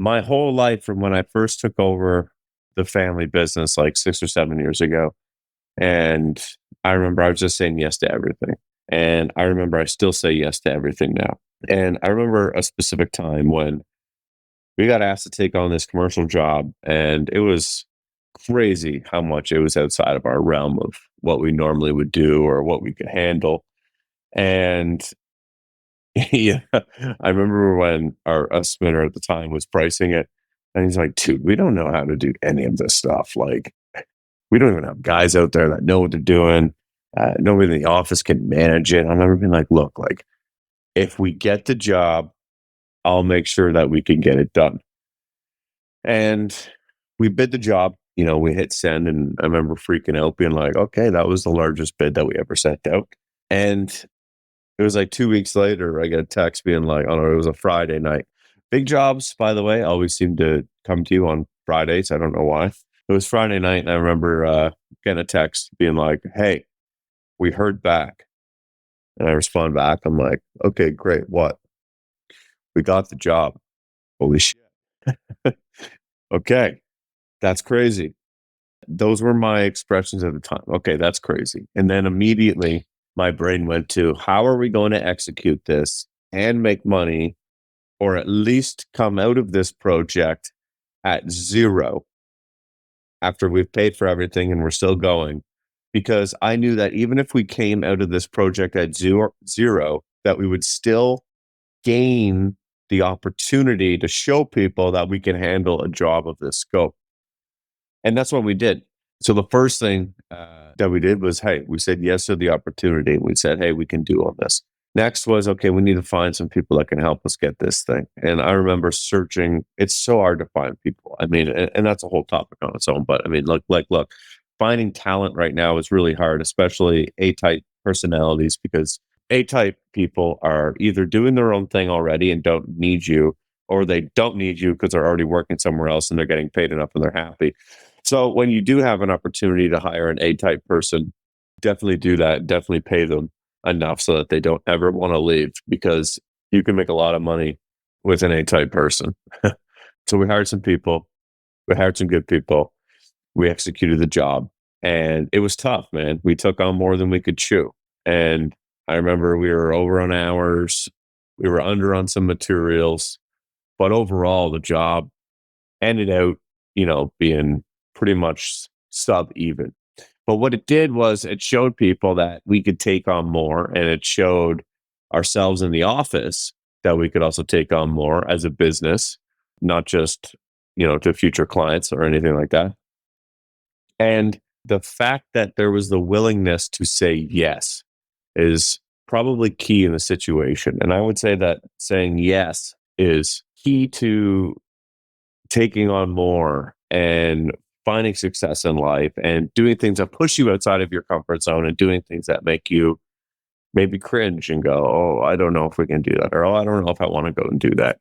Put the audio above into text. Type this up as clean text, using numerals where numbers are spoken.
my whole life from when I first took over the family business like 6 or 7 years ago. And I remember I was just saying yes to everything. And I remember I still say yes to everything now. And I remember a specific time when we got asked to take on this commercial job, and it was crazy how much it was outside of our realm of what we normally would do or what we could handle. And yeah, I remember when our estimator at the time was pricing it, and he's like, "Dude, we don't know how to do any of this stuff. Like, we don't even have guys out there that know what they're doing. Nobody in the office can manage it." I remember being like, "Look, like, if we get the job, I'll make sure that we can get it done." And we bid the job. We hit send, and I remember freaking out, being like, "Okay, that was the largest bid that we ever sent out." And it was like 2 weeks later, I get a text being like, oh, no, it was a Friday night. Big jobs, by the way, always seem to come to you on Fridays. I don't know why. It was Friday night, and I remember getting a text being like, "Hey, we heard back." And I respond back. I'm like, "Okay, great. What? We got the job." Holy shit. Okay, that's crazy. Those were my expressions at the time. Okay, that's crazy. And then immediately my brain went to, how are we going to execute this and make money, or at least come out of this project at zero after we've paid for everything and we're still going? Because I knew that even if we came out of this project at zero, that we would still gain the opportunity to show people that we can handle a job of this scope. And that's what we did. So the first thing that we did was, hey, we said yes to the opportunity. We said, hey, we can do all this. Next was, okay, we need to find some people that can help us get this thing. And I remember searching. It's so hard to find people. I mean, and that's a whole topic on its own. But I mean, look, finding talent right now is really hard, especially A-type personalities, because A-type people are either doing their own thing already and don't need you, or they don't need you because they're already working somewhere else and they're getting paid enough and they're happy. So when you do have an opportunity to hire an A-type person, definitely do that. Definitely pay them enough so that they don't ever want to leave, because you can make a lot of money with an A-type person. So we hired some people. We hired some good people. We executed the job, and it was tough, man. We took on more than we could chew. And I remember we were over on hours. We were under on some materials, but overall the job ended out, being pretty much sub even. But what it did was it showed people that we could take on more, and it showed ourselves in the office that we could also take on more as a business, not just, to future clients or anything like that. And the fact that there was the willingness to say yes is probably key in the situation. And I would say that saying yes is key to taking on more and finding success in life and doing things that push you outside of your comfort zone and doing things that make you maybe cringe and go, oh, I don't know if we can do that. Or, oh, I don't know if I want to go and do that.